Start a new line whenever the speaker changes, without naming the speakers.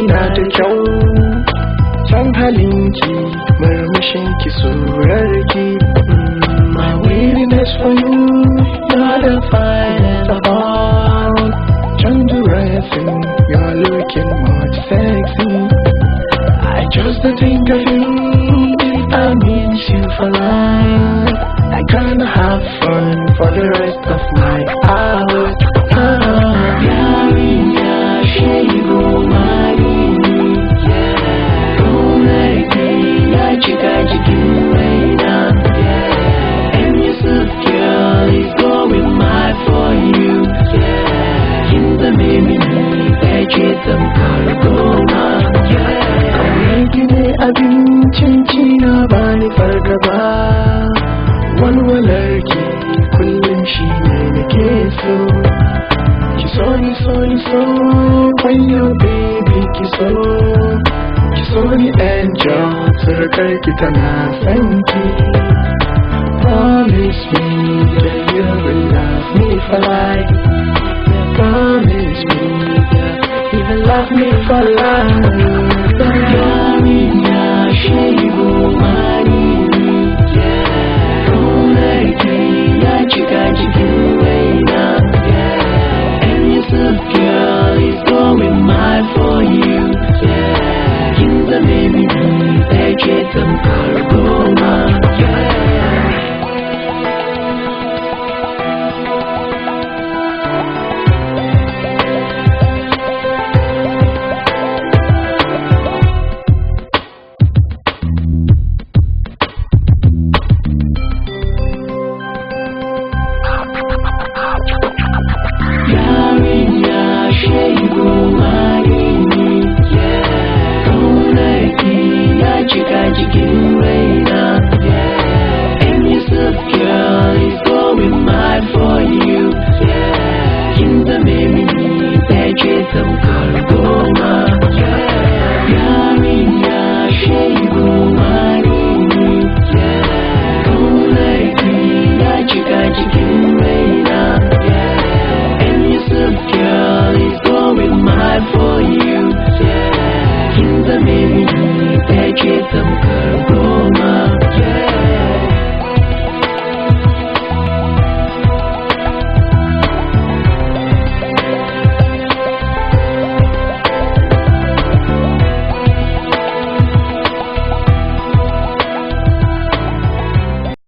kina da kyau, can halinki, murmushinki, surarki. My weakness for you, you're the finest of all. Turn dressing, you're looking much sexy. I just think of you, I miss you for life. I gonna have fun for the rest of my hours.
Yarinya Mai, ya cika jikin raina. M Yusuf girl is going mad for you. Kin zame mini ɗaya ce tamkar goma.
Ki ne abincin cina bani fargaba, walwalarki kullum shi ne nake so. Ki so ni so ni so, wayo baby ki so ni angel, surukarki tana sanki. Promise me that you will love me for life. Promise me that you will love me for life.
Yarinya Mai, kaunarki ya cika jikin raina. M Yusuf girl is going mad for you. Kin zame mini ɗaya ce tamkar goma. Yarinya Mai, kaunarki ya cika jikin raina. M Yusuf girl is going mad for you. Kin zame mini ɗaya ce tamkar goma. Yarinya Mai, kaunarki ya cika jikin raina. M Yusuf girl is going mad for you. Kin zame mini ɗaya ce tamkar